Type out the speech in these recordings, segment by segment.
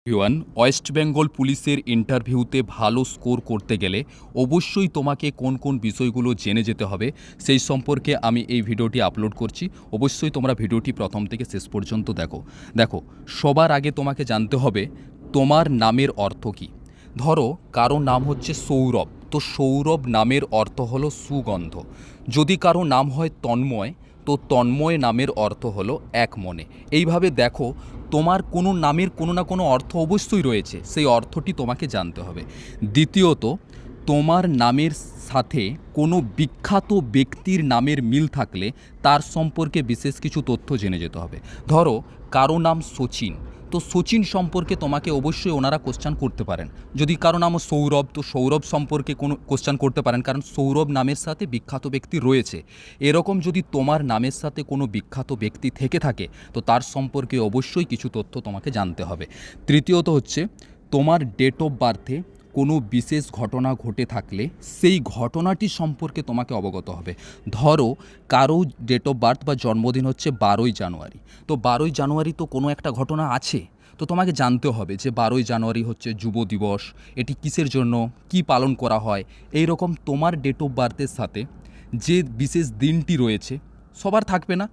Everyone, West Bengal পুলিশের ইন্টারভিউতে ভালো স্কোর করতে গেলে অবশ্যই তোমাকে কোন কোন বিষয়গুলো জেনে যেতে হবে সেই সম্পর্কে আমি এই ভিডিওটি আপলোড করছি। অবশ্যই তোমরা ভিডিওটি প্রথম থেকে শেষ পর্যন্ত দেখো সবার আগে তোমাকে জানতে হবে তোমার নামের অর্থ কী। ধরো কারো নাম হচ্ছে সৌরভ, তো সৌরভ নামের অর্থ হলো সুগন্ধ। যদি কারো নাম হয় তন্ময়, তো তন্ময় নামের অর্থ হলো এক মনে। এইভাবে দেখো তোমার কোনো নামের কোনো না কোনো অর্থ অবশ্যই রয়েছে, সেই অর্থটি তোমাকে জানতে হবে। দ্বিতীয়ত, তোমার নামের সাথে কোনো বিখ্যাত ব্যক্তির নামের মিল থাকলে তার সম্পর্কে বিশেষ কিছু তথ্য জেনে যেতে হবে। ধরো কারো নাম সচিন, তো সচিন সম্পর্কে তোমাকে অবশ্যই ওনারা কোশ্চেন করতে পারেন। যদি কারো নাম সৌরভ, তো সৌরভ সম্পর্কে কোনো কোশ্চেন করতে পারেন, কারণ সৌরভ নামের সাথে বিখ্যাত ব্যক্তি রয়েছে। এরকম যদি তোমার নামের সাথে কোনো বিখ্যাত ব্যক্তি থেকে থাকে, তো তার সম্পর্কে অবশ্যই কিছু তথ্য তোমাকে জানতে হবে। তৃতীয়ত হচ্ছে তোমার ডেট অফ বার্থে কোনো বিশেষ ঘটনা ঘটে থাকলে সেই ঘটনাটি সম্পর্কে তোমাকে অবগত হবে। ধরো কারো ডেট অফ বার্থ বা জন্মদিন হচ্ছে 12ই জানুয়ারি, তো 12ই জানুয়ারি তো কোনো একটা ঘটনা আছে, তো তোমাকে জানতে হবে যে 12ই জানুয়ারি হচ্ছে যুব দিবস, এটি কিসের জন্য, কি পালন করা হয়। এই রকম তোমার ডেট অফ বার্থের সাথে যে বিশেষ দিনটি রয়েছে, সবার থাকবে না,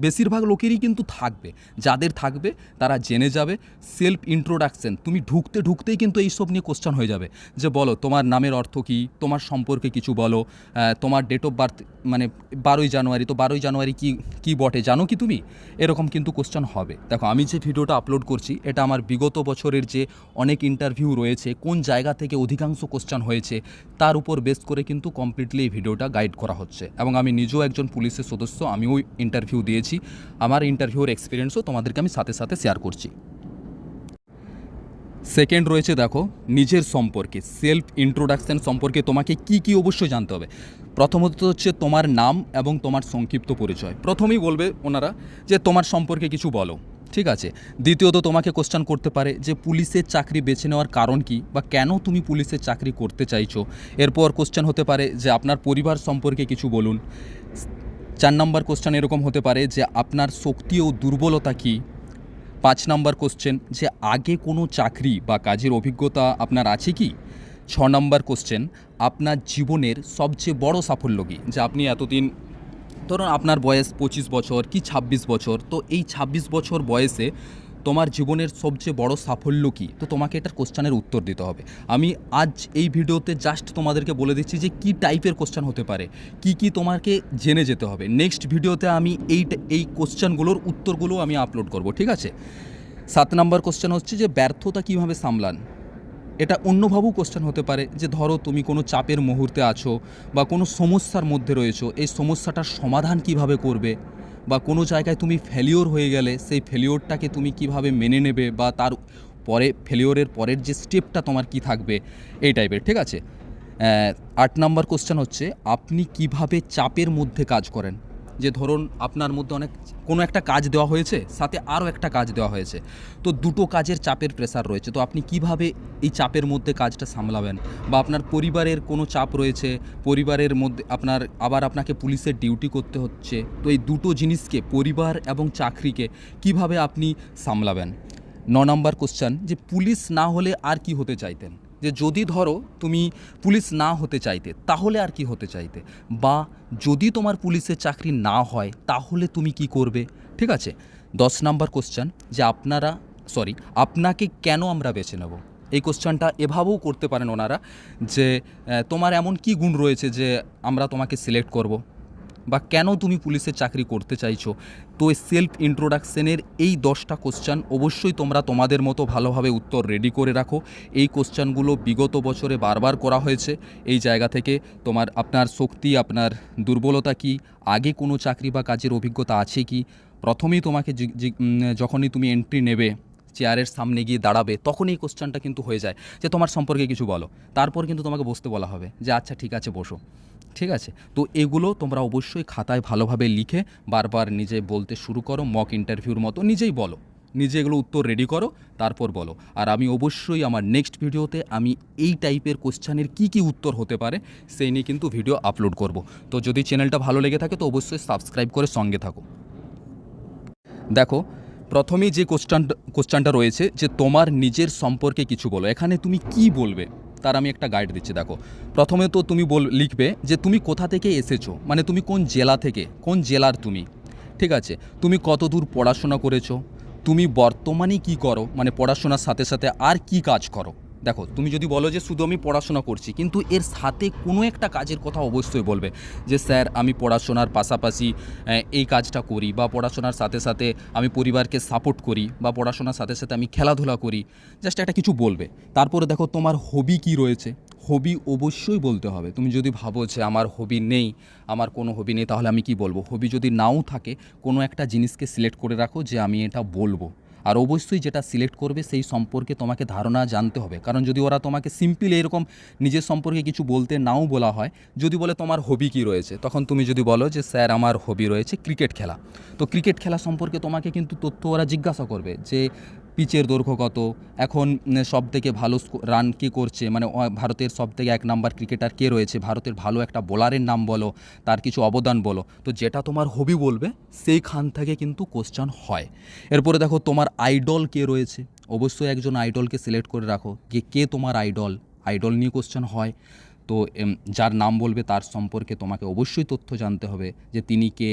বেশিরভাগ লোকেরই কিন্তু থাকবে। যাদের থাকবে তারা জেনে যাবে। সেলফ ইন্ট্রোডাকশন, তুমি ঢুকতেই কিন্তু এইসব নিয়ে কোশ্চেন হয়ে যাবে যে বলো তোমার নামের অর্থ কী, তোমার সম্পর্কে কিছু বলো, তোমার ডেট অফ বার্থ মানে 12ই জানুয়ারি, তো 12ই জানুয়ারি কি বটে জানো কি তুমি, এরকম কিন্তু কোশ্চেন হবে। দেখো আমি যে ভিডিওটা আপলোড করছি এটা আমার বিগত বছরের যে অনেক ইন্টারভিউ রয়েছে, কোন জায়গা থেকে অধিকাংশ কোশ্চেন হয়েছে তার উপর বেস করে কিন্তু কমপ্লিটলি এই ভিডিওটা গাইড করা হচ্ছে। এবং আমি নিজেও একজন পুলিশের সদস্য, আমিও ইন্টারভিউ দিয়েছি, আমার ইন্টারভিউর এক্সপিরিয়েন্সও তোমাদেরকে আমি সাথে সাথে শেয়ার করছি। সেকেন্ড রয়েছে দেখো নিজের সম্পর্কে, সেলফ ইন্ট্রোডাকশন সম্পর্কে তোমাকে কি অবশ্যই জানতে হবে। প্রথমত হচ্ছে তোমার নাম এবং তোমার সংক্ষিপ্ত পরিচয়। প্রথমেই বলবে ওনারা যে তোমার সম্পর্কে কিছু বলো, ঠিক আছে। দ্বিতীয়ত তোমাকে কোশ্চেন করতে পারে যে পুলিশের চাকরি বেছে নেওয়ার কারণ কি, বা কেন তুমি পুলিশের চাকরি করতে চাইছো। এরপর কোশ্চেন হতে পারে যে আপনার পরিবার সম্পর্কে কিছু বলুন। 4 নম্বর কোশ্চেন এরকম হতে পারে যে আপনার শক্তি ও দুর্বলতা কী। 5 নম্বর কোশ্চেন যে আগে কোনো চাকরি বা কাজের অভিজ্ঞতা আপনার আছে কি। 6 নম্বর কোশ্চেন আপনার জীবনের সবচেয়ে বড় সাফল্য কী, যে আপনি এতদিন, ধরুন আপনার বয়স 25 বছর কি 26 বছর, তো এই 26 বছর বয়সে তোমার জীবনের সবচেয়ে বড় সাফল্য কী, তো তোমাকে এটার কোশ্চেনের উত্তর দিতে হবে। আমি আজ এই ভিডিওতে জাস্ট তোমাদেরকে বলে দিচ্ছি যে কী টাইপের কোশ্চেন হতে পারে, কি তোমাকে জেনে যেতে হবে। নেক্সট ভিডিওতে আমি এই কোশ্চেনগুলোর উত্তরগুলো আমি আপলোড করব, ঠিক আছে। 7 নম্বর কোশ্চেন হচ্ছে যে ব্যর্থতা কীভাবে সামলান। এটা অন্যভাবেও কোশ্চেন হতে পারে যে ধরো তুমি কোনো চাপের মুহূর্তে আছো বা কোনো সমস্যার মধ্যে রয়েছো, এই সমস্যাটার সমাধান কিভাবে করবে, বা কোনো জায়গায় তুমি ফেলিওর হয়ে গেলে সেই ফেলিওরটাকে তুমি কিভাবে মেনে নেবে, বা তার পরে ফেলিওরের পরের যে স্টেপটা তোমার কি থাকবে, এই টাইপের, ঠিক আছে। 8 নম্বর কোশ্চেন হচ্ছে আপনি কিভাবে চাপের মধ্যে কাজ করেন। যে ধরুন আপনার মধ্যে কোনো একটা কাজ দেওয়া হয়েছে, সাথে আরও একটা কাজ দেওয়া হয়েছে, তো দুটো কাজের চাপের প্রেসার রয়েছে, তো আপনি কিভাবে এই চাপের মধ্যে কাজটা সামলাবেন। বা আপনার পরিবারের কোনো চাপ রয়েছে, পরিবারের মধ্যে আপনাকে পুলিশের ডিউটি করতে হচ্ছে, তো এই দুটো জিনিসকে, পরিবার এবং চাকরিকে কিভাবে আপনি সামলাবেন। 9 নম্বর কোশ্চেন যে পুলিশ না হলে আর কি হতে চাইতেন, যে যদি ধরো তুমি পুলিশ না হতে চাইতে তাহলে আর কি হতে চাইতে, বা যদি তোমার পুলিশের চাকরি না হয় তাহলে তুমি কি করবে, ঠিক আছে। 10 নম্বর কোশ্চেন যে আপনাকে কেন আমরা বেছে নেব। এই কোশ্চেনটা এভাবেও করতে পারেন ওনারা যে তোমার এমন কি গুণ রয়েছে যে আমরা তোমাকে সিলেক্ট করব, বা কেন তুমি পুলিশের চাকরি করতে চাইছো। তো এই সেলফ ইন্ট্রোডাকশনের এই 10টা কোশ্চেন অবশ্যই তোমরা তোমাদের মতো ভালোভাবে উত্তর রেডি করে রাখো। এই কোশ্চেনগুলো বিগত বছরে বারবার করা হয়েছে। এই জায়গা থেকে আপনার শক্তি, আপনার দুর্বলতা কি, আগে কোনো চাকরি বা কাজের অভিজ্ঞতা আছে কি। প্রথমেই তোমাকে যখনই তুমি এন্ট্রি নেবে, চেয়ারের সামনে গিয়ে দাঁড়াবে, তখন এই কোশ্চেনটা কিন্তু হয়ে যায় যে তোমার সম্পর্কে কিছু বলো। তারপর কিন্তু তোমাকে বসতে বলা হবে যে আচ্ছা ঠিক আছে বসো, ঠিক আছে। তো এগুলো তোমরা অবশ্যই খাতায় ভালোভাবে লিখে বারবার নিজে বলতে শুরু করো, মক ইন্টারভিউর মতো নিজেই বলো, নিজে এগুলো উত্তর রেডি করো, তারপর বলো। আর আমি অবশ্যই আমার নেক্সট ভিডিওতে আমি এই টাইপের কোশ্চেনের কি উত্তর হতে পারে সেই নিয়ে কিন্তু ভিডিও আপলোড করব। তো যদি চ্যানেলটা ভালো লেগে থাকে তো অবশ্যই সাবস্ক্রাইব করে সঙ্গে থাকো। দেখো প্রথমেই যে কোশ্চানটা রয়েছে যে তোমার নিজের সম্পর্কে কিছু বলো, এখানে তুমি কি বলবে তার আমি একটা গাইড দিচ্ছি। দেখো, প্রথমে তো তুমি লিখবে যে তুমি কোথা থেকে এসেছো, মানে তুমি কোন জেলা থেকে, কোন জেলার তুমি, ঠিক আছে, তুমি কত দূর পড়াশোনা করেছো, তুমি বর্তমানে কি করো, মানে পড়াশোনার সাথে সাথে আর কি কাজ করো। দেখো, তুমি যদি বলো যে শুধু আমি পড়াশোনা করছি, কিন্তু এর সাথে কোনো একটা কাজের কথা অবশ্যই বলবে যে স্যার আমি পড়াশোনার পাশাপাশি এই কাজটা করি, বা পড়াশোনার সাথে সাথে আমি পরিবারকে সাপোর্ট করি, বা পড়াশোনার সাথে সাথে আমি খেলাধুলা করি, জাস্ট একটা কিছু বলবে। তারপরে দেখো তোমার হবি কি রয়েছে, হবি অবশ্যই বলতে হবে। তুমি যদি ভাবো যে আমার হবি নেই, আমার কোনো হবি নেই, তাহলে আমি কি বলবো। হবি যদি নাও থাকে, কোনো একটা জিনিসকে সিলেক্ট করে রাখো যে আমি এটা বলবো। আর অবশ্যই যেটা সিলেক্ট করবে সেই সম্পর্কে তোমাকে ধারণা জানতে হবে, কারণ যদি ওরা তোমাকে সিম্পল এরকম নিজের সম্পর্কে কিছু বলতে নাও বলা হয়, যদি বলে তোমার হবি কী রয়েছে, তখন তুমি যদি বলো যে স্যার আমার হবি রয়েছে ক্রিকেট খেলা, তো ক্রিকেট খেলা সম্পর্কে তোমাকে কিন্তু তথ্য ওরা জিজ্ঞাসা করবে যে পিচের দৈর্ঘ্য কত, এখন সবথেকে ভালো রান কে করছে, মানে ভারতের সবথেকে 1 নাম্বার ক্রিকেটার কে রয়েছে, ভারতের ভালো একটা বোলারের নাম বলো, তার কিছু অবদান বলো। তো যেটা তোমার হবি বলবে সেইখান থেকে কিন্তু কোশ্চান হয়। এরপরে দেখো তোমার আইডল কে রয়েছে, অবশ্যই একজন আইডলকে সিলেক্ট করে রাখো যে কে তোমার আইডল, আইডল নিয়ে কোশ্চেন হয়। তো যার নাম বলবে তার সম্পর্কে তোমাকে অবশ্যই তথ্য জানতে হবে যে তিনি কে,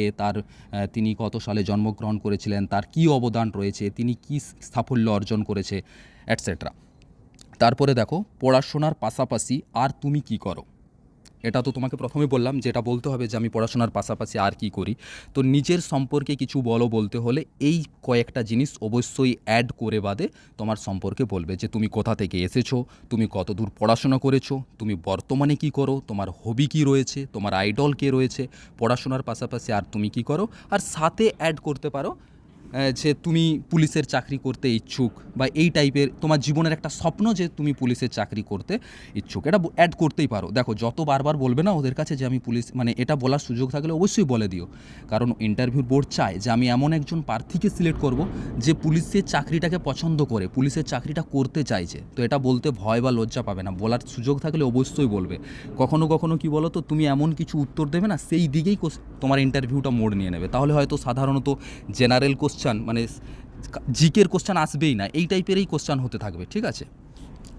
তিনি কত সালে জন্মগ্রহণ করেছিলেন, তার কী অবদান রয়েছে, তিনি কী সাফল্য অর্জন করেছে, অ্যাটসেট্রা। তারপরে দেখো পড়াশোনার পাশাপাশি আর তুমি কি করো, এটা তো তোমাকে প্রথমে বললাম যে এটা বলতে হবে যে আমি পড়াশোনার পাশাপাশি আর কি করি। তো নিজের সম্পর্কে কিছু বলতে হলে এই কয়েকটা জিনিস অবশ্যই অ্যাড করে বাদে তোমার সম্পর্কে বলবে যে তুমি কোথা থেকে এসেছো, তুমি কত দূর পড়াশোনা করেছো, তুমি বর্তমানে কি করো, তোমার হবি কি রয়েছে, তোমার আইডল কে রয়েছে, পড়াশোনার পাশাপাশি আর তুমি কি করো। আর সাথে অ্যাড করতে পারো যে তুমি পুলিশের চাকরি করতে ইচ্ছুক, বা এই টাইপের তোমার জীবনের একটা স্বপ্ন যে তুমি পুলিশের চাকরি করতে ইচ্ছুক, এটা অ্যাড করতেই পারো। দেখো যত বারবার বলবে না ওদের কাছে যে আমি পুলিশ, মানে এটা বলার সুযোগ থাকলে অবশ্যই বলে দিও, কারণ ইন্টারভিউ বোর্ড চায় যে আমি এমন একজন প্রার্থীকে সিলেক্ট করব যে পুলিশের চাকরিটাকে পছন্দ করে, পুলিশের চাকরিটা করতে চাইছে। তো এটা বলতে ভয় বা লজ্জা পাবে না, বলার সুযোগ থাকলে অবশ্যই বলবে। কখনো কখনো কি বলো তো, তুমি এমন কিছু উত্তর দেবে না, সেই দিকেই তোমার ইন্টারভিউটা মোড় নিয়ে নেবে। তাহলে হয়তো সাধারণত জেনারেল কোশ্চেন, মানে জিকের কোশ্চেন আসবেই না, এই টাইপেরই কোশ্চেন হতে থাকবে, ঠিক আছে।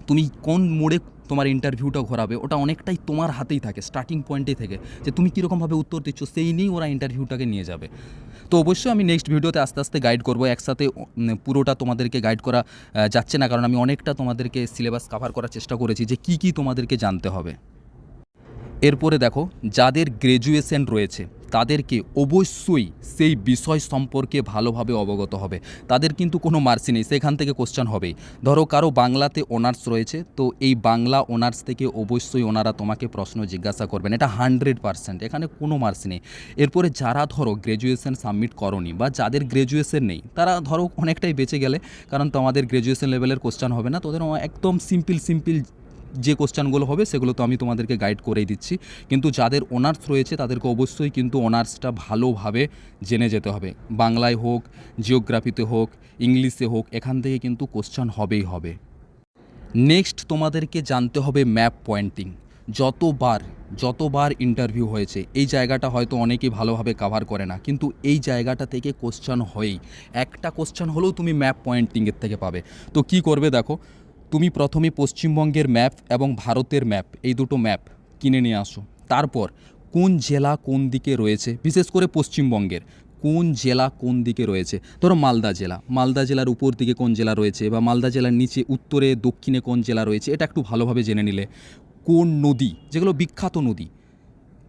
তুমি কোন মোড়ে তোমার ইন্টারভিউটা ঘোরাবে ওটা অনেকটাই তোমার হাতেই থাকে, স্টার্টিং পয়েন্টেই থেকে, যে তুমি কীরকমভাবে উত্তর দিচ্ছ সেই নিয়েই ওরা ইন্টারভিউটাকে নিয়ে যাবে। তো অবশ্যই আমি নেক্সট ভিডিওতে আস্তে আস্তে গাইড করবো, একসাথে পুরোটা তোমাদেরকে গাইড করা যাচ্ছে না, কারণ আমি অনেকটা তোমাদেরকে সিলেবাস কভার করার চেষ্টা করেছি যে কী কী তোমাদেরকে জানতে হবে। এরপরে দেখো যাদের গ্র্যাজুয়েশন রয়েছে তাদেরকে অবশ্যই সেই বিষয় সম্পর্কে ভালোভাবে অবগত হবে, তাদের কিন্তু কোনো মার্সি নেই, সেখান থেকে কোশ্চেন হবেই। ধরো কারো বাংলাতে অনার্স রয়েছে, তো এই বাংলা অনার্স থেকে অবশ্যই ওনারা তোমাকে প্রশ্ন জিজ্ঞাসা করবেন, এটা 100%, এখানে কোনো মার্সি নেই। এরপরে যারা ধরো গ্র্যাজুয়েশন সাবমিট করনি বা যাদের গ্র্যাজুয়েশন নেই, তারা ধরো অনেকটাই বেঁচে গেলে, কারণ তোমাদের গ্র্যাজুয়েশন লেভেলের কোশ্চেন হবে না, তোদের একদম সিম্পল যে কোশ্চেনগুলো হবে সেগুলো তো আমি তোমাদেরকে গাইড করেই দিচ্ছি। কিন্তু যাদের অনার্স রয়েছে তাদেরকে অবশ্যই কিন্তু অনার্সটা ভালোভাবে জেনে যেতে হবে, বাংলায় হোক, জিওগ্রাফিতে হোক, ইংলিশে হোক, এখান থেকে কিন্তু কোশ্চেন হবেই হবে। নেক্সট তোমাদেরকে জানতে হবে ম্যাপ পয়েন্টিং। যতবার ইন্টারভিউ হয়েছে এই জায়গাটা হয়তো অনেকেই ভালোভাবে কভার করে না, কিন্তু এই জায়গাটা থেকে কোশ্চেন হয়েই, একটা কোশ্চেন হলেও তুমি ম্যাপ পয়েন্টিংয়ের থেকে পাবে। তো কি করবে দেখো, তুমি প্রথমে পশ্চিমবঙ্গের ম্যাপ এবং ভারতের ম্যাপ, এই দুটো ম্যাপ কিনে নিয়ে আসো। তারপর কোন জেলা কোন দিকে রয়েছে, বিশেষ করে পশ্চিমবঙ্গের কোন জেলা কোন দিকে রয়েছে, ধরো মালদা জেলার উপর দিকে কোন জেলা রয়েছে, বা মালদা জেলার নিচে উত্তরে দক্ষিণে কোন জেলা রয়েছে, এটা একটু ভালোভাবে জেনে নিলে। কোন নদী, যেগুলো বিখ্যাত নদী,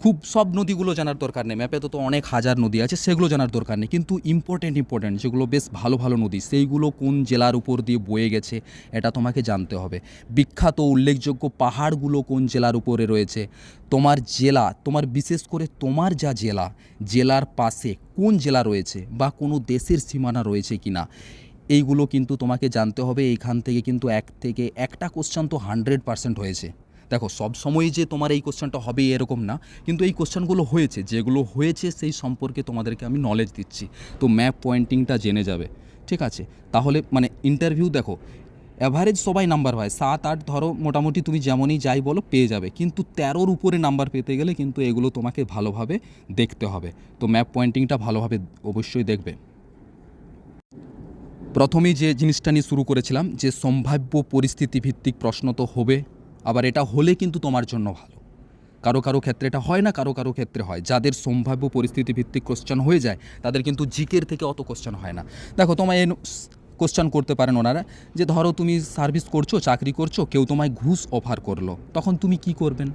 খুব সব নদীগুলো জানার দরকার নেই, ম্যাপে তো অনেক হাজার নদী আছে, সেগুলো জানার দরকার নেই, কিন্তু ইম্পর্টেন্ট যেগুলো বেশ ভালো নদী, সেইগুলো কোন জেলার উপর দিয়ে বয়ে গেছে এটা তোমাকে জানতে হবে। বিখ্যাত উল্লেখযোগ্য পাহাড়গুলো কোন জেলার উপরে রয়েছে, তোমার জেলা, তোমার বিশেষ করে তোমার যা জেলার পাশে কোন জেলা রয়েছে, বা কোনো দেশের সীমানা রয়েছে কি না, এইগুলো কিন্তু তোমাকে জানতে হবে। এইখান থেকে কিন্তু একটা কোশ্চেন তো 100% হয়েছে। দেখো সব সময় যে তোমার এই কোশ্চেনটা হবে এরকম না, কিন্তু এই কোশ্চেনগুলো হয়েছে, যেগুলো হয়েছে সেই সম্পর্কে তোমাদেরকে আমি নলেজ দিচ্ছি। তো ম্যাপ পয়েন্টিংটা জেনে যাবে, ঠিক আছে। তাহলে মানে ইন্টারভিউ দেখো অ্যাভারেজ সবাই নাম্বার পায় 7-8, ধরো মোটামুটি তুমি যেমনই যাই বলো পেয়ে যাবে, কিন্তু 13-র উপরে নাম্বার পেতে গেলে কিন্তু এগুলো তোমাকে ভালোভাবে দেখতে হবে। তো ম্যাপ পয়েন্টিংটা ভালোভাবে অবশ্যই দেখবে। প্রথমেই যে জিনিসটা নিয়ে শুরু করেছিলাম যে সম্ভাব্য পরিস্থিতি ভিত্তিক প্রশ্ন তো হবে, আবার এটা হলে কিন্তু তোমার জন্য ভালো। কারো কারো ক্ষেত্রে এটা হয় না, কারো কারো ক্ষেত্রে হয়। যাদের সম্ভাব্য পরিস্থিতি ভিত্তিক কোশ্চেন হয়ে যায় তাদের কিন্তু জিকের থেকে অত কোশ্চেন হয় না। দেখো তোমায় কোশ্চেন করতে পারেন ওনারা যে ধরো তুমি সার্ভিস করছো, চাকরি করছো, কেউ তোমায় ঘুষ অফার করলো, তখন তুমি কি করবেন?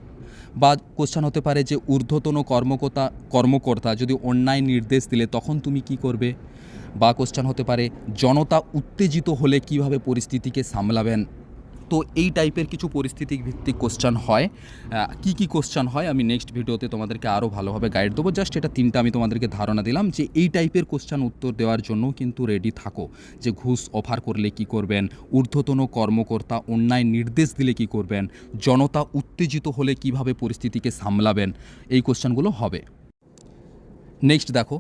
বা কোশ্চেন হতে পারে যে ঊর্ধ্বতন কর্মকর্তা যদি অন্যায় নির্দেশ দিলে তখন তুমি কি করবে? বা কোশ্চেন হতে পারে জনতা উত্তেজিত হলে কিভাবে পরিস্থিতিকে সামলাবেন। তো এই টাইপের কিছু পরিস্থিতি ভিত্তিক কোশ্চেন হয়। কি কি কোশ্চেন হয় আমি নেক্সট ভিডিওতে তোমাদেরকে আরও ভালোভাবে গাইড দেবো। জাস্ট এটা 3টা আমি তোমাদেরকে ধারণা দিলাম যে এই টাইপের কোশ্চেন উত্তর দেওয়ার জন্য কিন্তু রেডি থাকো। যে ঘুষ অফার করলে কি করবেন, ঊর্ধ্বতন কর্মকর্তা অন্যায় নির্দেশ দিলে কি করবেন, জনতা উত্তেজিত হলে কিভাবে পরিস্থিতিকে সামলাবেন, এই কোশ্চেনগুলো হবে। নেক্সট দেখো,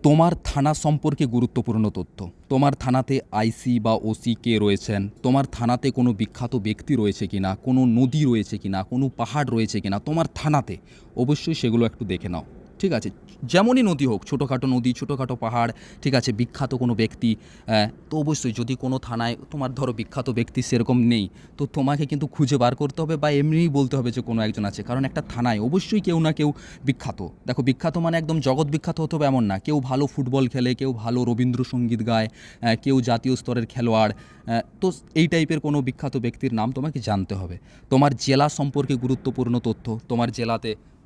তোমার থানা সম্পর্কে গুরুত্বপূর্ণ তথ্য। তোমার থানাতে আইসি বা ওসি কে রয়েছেন, তোমার থানাতে কোনো বিখ্যাত ব্যক্তি রয়েছে কিনা, কোনো নদী রয়েছে কিনা, কোনো পাহাড় রয়েছে কিনা তোমার থানাতে, অবশ্যই সেগুলো একটু দেখে নাও। ঠিক আছে, যেমনই নদী হোক, ছোটোখাটো নদী, ছোটোখাটো পাহাড়, ঠিক আছে, বিখ্যাত কোনো ব্যক্তি, তো অবশ্যই যদি কোনো থানায় তোমার ধরো বিখ্যাত ব্যক্তি সেরকম নেই, তো তোমাকে কিন্তু খুঁজে বার করতে হবে বা এমনিই বলতে হবে যে কোনো একজন আছে। কারণ একটা থানায় অবশ্যই কেউ না কেউ বিখ্যাত। দেখো বিখ্যাত মানে একদম জগৎ বিখ্যাত হতে হবে এমন না, কেউ ভালো ফুটবল খেলে, কেউ ভালো রবীন্দ্রসঙ্গীত গায়, কেউ জাতীয় স্তরের খেলোয়াড়, তো এই টাইপের কোনো বিখ্যাত ব্যক্তির নাম তোমাকে জানতে হবে। তোমার জেলা সম্পর্কে গুরুত্বপূর্ণ তথ্য, তোমার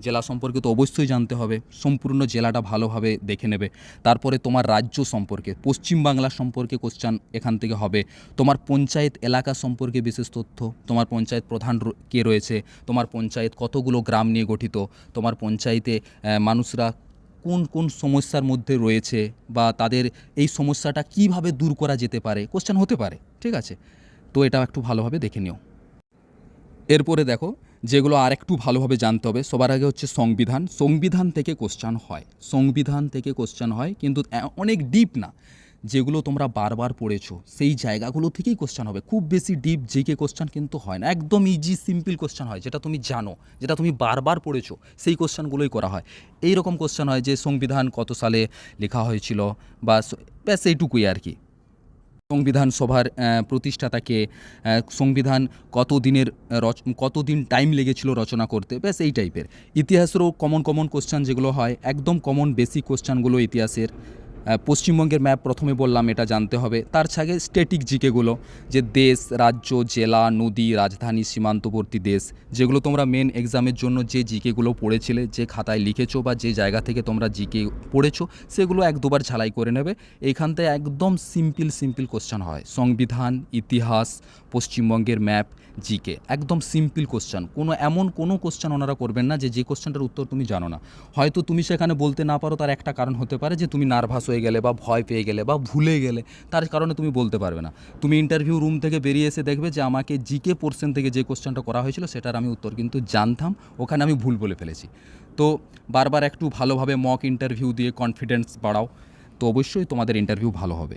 জেলা সম্পর্কে তো অবশ্যই জানতে হবে, সম্পূর্ণ জেলাটা ভালোভাবে দেখে নেবে। তারপরে তোমার রাজ্য সম্পর্কে, পশ্চিমবাংলা সম্পর্কে কোশ্চেন এখান থেকে হবে। তোমার পঞ্চায়েত এলাকা সম্পর্কে বিশেষ তথ্য, তোমার পঞ্চায়েত প্রধান কে রয়েছে, তোমার পঞ্চায়েত কতগুলো গ্রাম নিয়ে গঠিত, তোমার পঞ্চায়েতে মানুষরা কোন কোন সমস্যার মধ্যে রয়েছে বা তাদের এই সমস্যাটা কিভাবে দূর করা যেতে পারে, কোশ্চেন হতে পারে। ঠিক আছে, তো এটা একটু ভালোভাবে দেখে নিও। এরপরে দেখো, যেগুলো আর একটু ভালোভাবে জানতে হবে, সবার আগে হচ্ছে সংবিধান থেকে কোশ্চেন হয়। সংবিধান থেকে কোশ্চেন হয়, কিন্তু অনেক ডিপ না, যেগুলো তোমরা বারবার পড়েছো সেই জায়গাগুলো থেকেই কোশ্চেন হবে। খুব বেশি ডিপ জিকে কোশ্চেন কিন্তু হয় না, একদম ইজি সিম্পল কোশ্চেন হয়, যেটা তুমি জানো, যেটা তুমি বারবার পড়েছো, সেই কোশ্চেনগুলোই করা হয়। এই রকম কোশ্চেন হয় যে সংবিধান কত সালে লেখা হয়েছিল, বা ব্যাস এইটুকুই আর কি। সংবিধান সভার প্রতিষ্ঠাতাকে, সংবিধান কতদিন টাইম লেগেছিল রচনা করতে, ব্যাস এই টাইপের। ইতিহাসেরও কমন কোশ্চেন যেগুলো হয়, একদম কমন বেসিক কোশ্চেনগুলো ইতিহাসের। পশ্চিমবঙ্গের ম্যাপ প্রথমে বললাম, এটা জানতে হবে। তার ছাগে স্ট্যাটিক জিকেগুলো, যে দেশ, রাজ্য, জেলা, নদী, রাজধানী, সীমান্তবর্তী দেশ, যেগুলো তোমরা মেন এক্সামের জন্য যে জিকেগুলো পড়েছিলে, যে খাতায় লিখেছো বা যে জায়গা থেকে তোমরা জিকে পড়েছো, সেগুলো 1-2বার ঝালাই করে নেবে। এইখান থেকে একদম সিম্পল কোশ্চেন হয়। সংবিধান, ইতিহাস, পশ্চিমবঙ্গের ম্যাপ, জিকে, একদম সিম্পল কোশ্চেন। এমন কোনো কোশ্চেন ওনারা করবেন না যে কোশ্চেনটার উত্তর তুমি জানো না। হয়তো তুমি সেখানে বলতে না পারো, তার একটা কারণ হতে পারে যে তুমি নার্ভাস হয়ে গেলে বা ভয় পেয়ে গেলে বা ভুলে গেলে, তার কারণে তুমি বলতে পারবে না। তুমি ইন্টারভিউ রুম থেকে বেরিয়ে এসে দেখবে যে আমাকে জিকে পোর্শন থেকে যে কোশ্চেনটা করা হয়েছিল সেটার আমি উত্তর কিন্তু জানতাম, ওখানে আমি ভুল বলে ফেলেছি। তো বারবার একটু ভালোভাবে মক ইন্টারভিউ দিয়ে কনফিডেন্স বাড়াও, তো অবশ্যই তোমাদের ইন্টারভিউ ভালো হবে।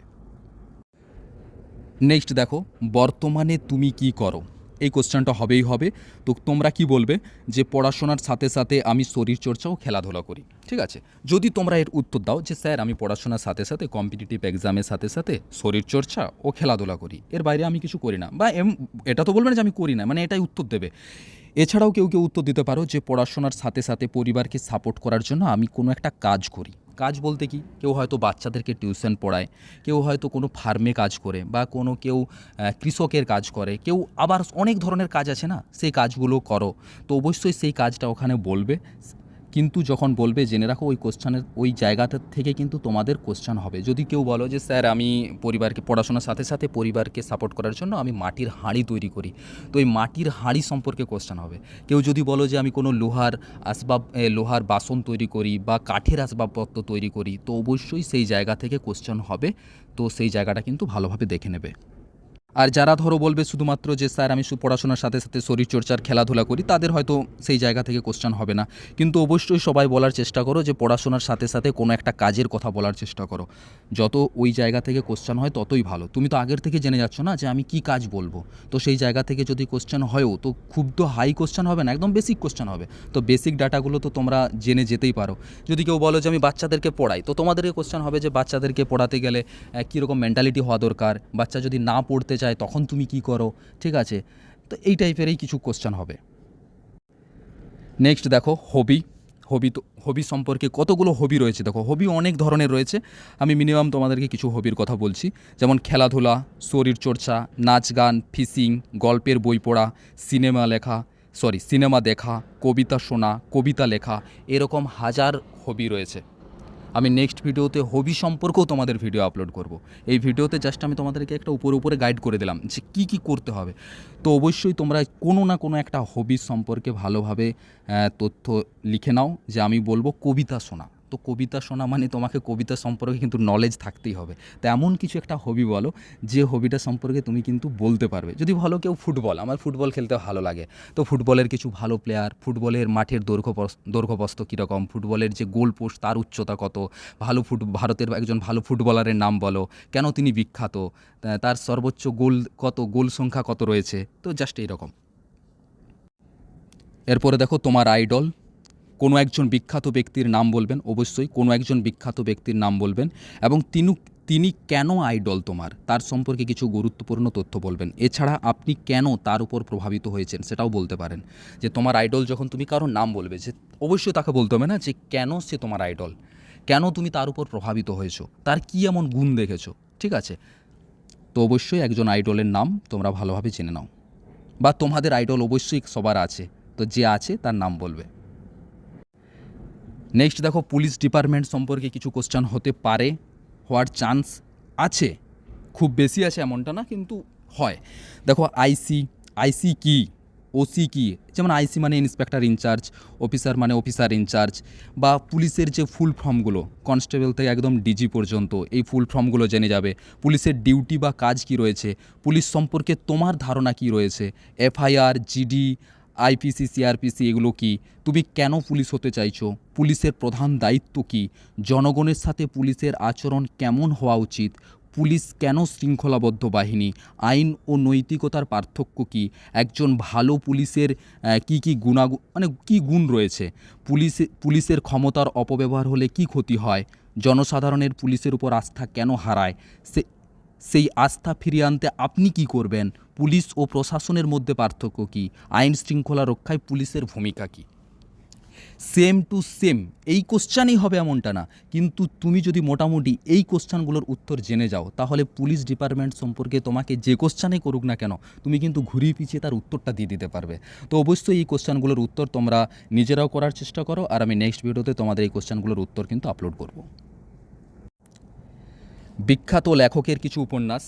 নেক্সট দেখো, বর্তমানে তুমি কি করো, এই কোশ্চেনটা হবেই হবে। তো তোমরা কি বলবে যে পড়াশোনার সাথে সাথে আমি শরীরচর্চা ও খেলাধুলা করি। ঠিক আছে, যদি তোমরা এর উত্তর দাও যে স্যার আমি পড়াশোনার সাথে সাথে কম্পিটিটিভ এক্সামের সাথে সাথে শরীরচর্চা ও খেলাধুলা করি, এর বাইরে আমি কিছু করি না, বা এটা তো বলবে না যে আমি করি না, মানে এটাই উত্তর দেবে। এছাড়াও কেউ উত্তর দিতে পারো যে পড়াশোনার সাথে সাথে পরিবারকে সাপোর্ট করার জন্য আমি কোনো একটা কাজ করি। কাজ বলতে কি, কেউ হয়তো বাচ্চাদেরকে টিউশন পড়ায়, কেউ হয়তো কোনো ফার্মে কাজ করে, বা কেউ কৃষকের কাজ করে, কেউ আবার অনেক ধরনের কাজ আছে না, সেই কাজগুলো করো। তো অবশ্যই সেই কাজটা ওখানে বলবে, কিন্তু যখন বলবে জেনে রাখো ওই কোশ্চেনের ওই জায়গাটা থেকে কিন্তু তোমাদের কোশ্চেন হবে। যদি কেউ বলো যে স্যার আমি পরিবারকে পড়াশোনার সাথে সাথে পরিবারকে সাপোর্ট করার জন্য আমি মাটির হাঁড়ি তৈরি করি, তো এই মাটির হাঁড়ি সম্পর্কে কোশ্চেন হবে। কেউ যদি বলো যে আমি কোনো লোহার বাসন তৈরি করি বা কাঠের আসবাবপত্র তৈরি করি, তো অবশ্যই সেই জায়গা থেকে কোশ্চেন হবে। তো সেই জায়গাটা কিন্তু ভালোভাবে দেখে নেবে। আর যারা ধরো বলবে শুধুমাত্র যে স্যার আমি পড়াশোনার সাথে সাথে শরীরচর্চার খেলাধুলা করি, তাদের হয়তো সেই জায়গা থেকে কোশ্চেন হবে না। কিন্তু অবশ্যই সবাই বলার চেষ্টা করো যে পড়াশোনার সাথে সাথে কোনো একটা কাজের কথা বলার চেষ্টা করো। যত ওই জায়গা থেকে কোশ্চেন হয় ততই ভালো। তুমি তো আগের থেকে জেনে যাচ্ছ না যে আমি কি কাজ বলবো, তো সেই জায়গা থেকে যদি কোশ্চেন হয়ও তো খুব তো হাই কোশ্চেন হবে না, একদম বেসিক কোশ্চেন হবে। তো বেসিক ডাটাগুলো তো তোমরা জেনে যেতেই পারো। যদি কেউ বলো যে আমি বাচ্চাদেরকে পড়াই, তো তোমাদেরকে কোশ্চেন হবে যে বাচ্চাদেরকে পড়াতে গেলে কীরকম মেন্টালিটি হওয়া দরকার, বাচ্চা যদি না পড়তে চায় তখন তুমি কি করো, ঠিক আছে? তো এই টাইপেরই কিছু কোশ্চেন হবে। নেক্সট দেখো হবি সম্পর্কে কতগুলো হবি রয়েছে। দেখো হবি অনেক ধরনের রয়েছে, আমি মিনিমাম তোমাদেরকে কিছু হবির কথা বলছি। যেমন খেলাধুলা, শরীরচর্চা, নাচ গান, ফিশিং, গল্পের বই পড়া, সিনেমা দেখা, কবিতা শোনা, কবিতা লেখা, এরকম হাজার হবি রয়েছে। আমি নেক্সট ভিডিওতে হবি সম্পর্কেও তোমাদের ভিডিও আপলোড করব। এই ভিডিওতে জাস্ট আমি তোমাদেরকে একটা উপরে গাইড করে দিলাম যে কী কী করতে হবে। তো অবশ্যই তোমরা কোনো না কোনো একটা হবি সম্পর্কে ভালোভাবে তথ্য লিখে নাও। যে আমি বলবো কবিতা শোনা, তো কবিতা শোনা মানে তোমাকে কবিতা সম্পর্কে কিন্তু নলেজ থাকতেই হবে। তো এমন কিছু একটা হবি বলো যে হবিটা সম্পর্কে তুমি কিন্তু বলতে পারবে। যদি ভালো কেউ ফুটবল, আমার ফুটবল খেলতে ভালো লাগে, তো ফুটবলের কিছু ভালো প্লেয়ার, ফুটবলের মাঠের দৈর্ঘ্যপ্রস্থ কীরকম, ফুটবলের যে গোল পোস্ট তার উচ্চতা কত, ভারতের একজন ভালো ফুটবলারের নাম বলো, কেন তিনি বিখ্যাত, তার সর্বোচ্চ গোল সংখ্যা কত রয়েছে, তো জাস্ট এইরকম। এরপরে দেখো তোমার আইডল, কোনো একজন বিখ্যাত ব্যক্তির নাম বলবেন, অবশ্যই কোনো একজন বিখ্যাত ব্যক্তির নাম বলবেন, এবং তিনি কেন আইডল তোমার তার সম্পর্কে কিছু গুরুত্বপূর্ণ তথ্য বলবেন। এছাড়া আপনি কেন তার উপর প্রভাবিত হয়েছেন সেটাও বলতে পারেন। যে তোমার আইডল যখন তুমি কারোর নাম বলবে, যে অবশ্যই তাকে বলতে হবে না যে কেন সে তোমার আইডল, কেন তুমি তার উপর প্রভাবিত হয়েছো, তার কী এমন গুণ দেখেছো, ঠিক আছে? তো অবশ্যই একজন আইডলের নাম তোমরা ভালোভাবে জেনে নাও, বা তোমাদের আইডল অবশ্যই সবার আছে, তো যে আছে তার নাম বলবে। নেক্সট দেখো পুলিশ ডিপার্টমেন্ট সম্পর্কে কিছু কোশ্চেন হতে পারে, হওয়ার চান্স আছে, খুব বেশি আছে এমনটা না, কিন্তু হয়। দেখো আইসি কি, ওসি কি, যেমন আইসি মানে ইন্সপেক্টর ইনচার্জ, অফিসার মানে অফিসার ইনচার্জ, বা পুলিশের যে ফুল ফর্মগুলো কনস্টেবল থেকে একদম ডিজি পর্যন্ত, এই ফুল ফর্মগুলো জেনে যাবে। পুলিশের ডিউটি বা কাজ কি রয়েছে, পুলিশ সম্পর্কে তোমার ধারণা কি রয়েছে, এফআইআর, জিডি, আইপিসি, সিআরপিসি এগুলো কি, তুমি কেন পুলিশ হতে চাইছো, পুলিশের প্রধান দায়িত্ব কি, জনগণের সাথে পুলিশের আচরণ কেমন হওয়া উচিত, পুলিশ কেন শৃঙ্খলাবদ্ধ বাহিনী, আইন ও নৈতিকতার পার্থক্য কী, একজন ভালো পুলিশের কী গুণ রয়েছে, পুলিশের ক্ষমতার অপব্যবহার হলে কি ক্ষতি হয়, জনসাধারণের পুলিশের উপর আস্থা কেন হারায়, সেই আস্থা ফিরিয়ে আনতে আপনি কি করবেন, পুলিশ ও প্রশাসনের মধ্যে পার্থক্য কী, আইন শৃঙ্খলা রক্ষায় পুলিশের ভূমিকা কী। সেম টু সেম এই কোশ্চানই হবে এমনটা না, কিন্তু তুমি যদি মোটামুটি এই কোশ্চানগুলোর উত্তর জেনে যাও, তাহলে পুলিশ ডিপার্টমেন্ট সম্পর্কে তোমাকে যে কোশ্চানই করুক না কেন, তুমি কিন্তু ঘুরিয়ে পিছিয়ে তার উত্তরটা দিয়ে দিতে পারবে। তো অবশ্যই এই কোশ্চানগুলোর উত্তর তোমরা নিজেরাও করার চেষ্টা করো, আর আমি নেক্সট ভিডিওতে তোমাদের এই কোশ্চানগুলোর উত্তর কিন্তু আপলোড করব। বিখ্যাত লেখকের কিছু উপন্যাস,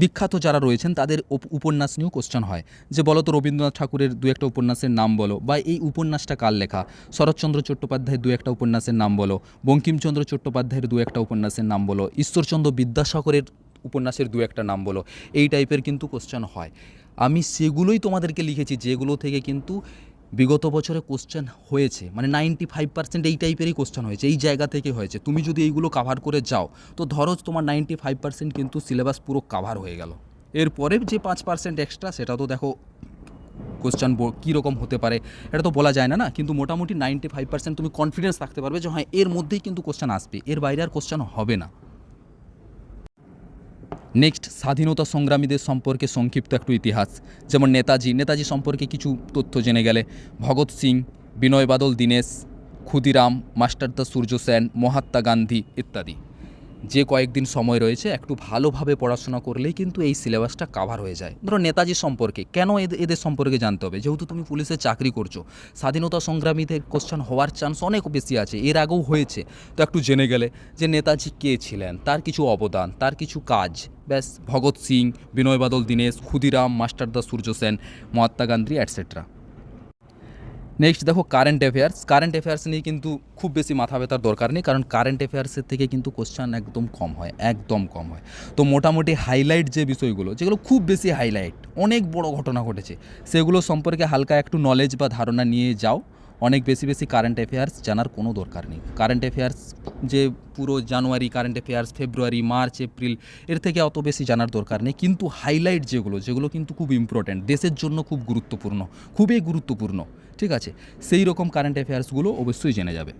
বিখ্যাত যারা রয়েছেন তাদের উপন্যাস নিয়েও কোশ্চেন হয়। যে বলো তো রবীন্দ্রনাথ ঠাকুরের দু একটা উপন্যাসের নাম বলো, বা এই উপন্যাসটা কার লেখা, শরৎচন্দ্র চট্টোপাধ্যায়ের দু একটা উপন্যাসের নাম বলো, বঙ্কিমচন্দ্র চট্টোপাধ্যায়ের দু একটা উপন্যাসের নাম বলো, ঈশ্বরচন্দ্র বিদ্যাসাগরের উপন্যাসের দু একটা নাম বলো। এই টাইপের কিন্তু কোশ্চেন হয়। আমি সেগুলোই তোমাদেরকে লিখেছি যেগুলো থেকে কিন্তু বিগত বছরে কোশ্চেন হয়েছে, মানে 95% এই টাইপেরই কোশ্চেন হয়েছে, এই জায়গা থেকে হয়েছে। তুমি যদি এইগুলো কাভার করে যাও, তো ধরো তোমার 95% কিন্তু সিলেবাস পুরো কাভার হয়ে গেল। এরপরে যে 5% এক্সট্রা, সেটা তো দেখো কোশ্চেন কীরকম হতে পারে এটা তো বলা যায় না, কিন্তু মোটামুটি 95% তুমি কনফিডেন্স রাখতে পারবে যে হ্যাঁ এর মধ্যেই কিন্তু কোশ্চেন আসবে, এর বাইরে আর কোশ্চেন হবে না। নেক্সট স্বাধীনতা সংগ্রামীদের সম্পর্কে সংক্ষিপ্ত একটু ইতিহাস, যেমন নেতাজি সম্পর্কে কিছু তথ্য জেনে গেলে, ভগৎ সিং, বিনয় বাদল দীনেশ, ক্ষুদিরাম, মাস্টারদা সূর্য সেন, মহাত্মা গান্ধী ইত্যাদি। যে কয়েকদিন সময় রয়েছে একটু ভালোভাবে পড়াশোনা করলেই কিন্তু এই সিলেবাসটা কাভার হয়ে যায়। ধরো নেতাজি সম্পর্কে কেন এদের সম্পর্কে জানতে হবে, যেহেতু তুমি পুলিশে চাকরি করছো, স্বাধীনতা সংগ্রামীদের কোশ্চেন হওয়ার চান্স অনেক বেশি আছে, এর আগেও হয়েছে। তো একটু জেনে গেলে যে নেতাজি কে ছিলেন, তার কিছু অবদান, তার কিছু কাজ, ব্যাস। ভগৎ সিং, বিনয় বাদল দীনেশ, ক্ষুদিরাম, মাস্টারদা সূর্য সেন, মহাত্মা গান্ধী অ্যাটসেট্রা। নেক্সট দেখো কারেন্ট অ্যাফেয়ার্স নিয়ে কিন্তু খুব বেশি মাথা ব্যথার দরকার নেই, কারণ কারেন্ট অ্যাফেয়ার্সের থেকে কিন্তু কোশ্চেন একদম কম হয়, একদম কম হয়। তো মোটামুটি হাইলাইট যে বিষয়গুলো, যেগুলো খুব বেশি হাইলাইট, অনেক বড় ঘটনা ঘটেছে, সেগুলো সম্পর্কে হালকা একটু নলেজ বা ধারণা নিয়ে যাও। অনেক বেশি বেশি কারেন্ট অ্যাফেয়ার্স জানার কোনো দরকার নেই। কারেন্ট অ্যাফেয়ার্স যে পুরো জানুয়ারি কারেন্ট অ্যাফেয়ার্স, ফেব্রুয়ারি, মার্চ, এপ্রিল, এর থেকে অত বেশি জানার দরকার নেই। কিন্তু হাইলাইট যেগুলো কিন্তু খুব ইম্পর্ট্যান্ট, দেশের জন্য খুব গুরুত্বপূর্ণ, খুবই গুরুত্বপূর্ণ, ঠিক আছে, সেই রকম কারেন্ট অ্যাফেয়ার্সগুলো অবশ্যই জেনে যাবে।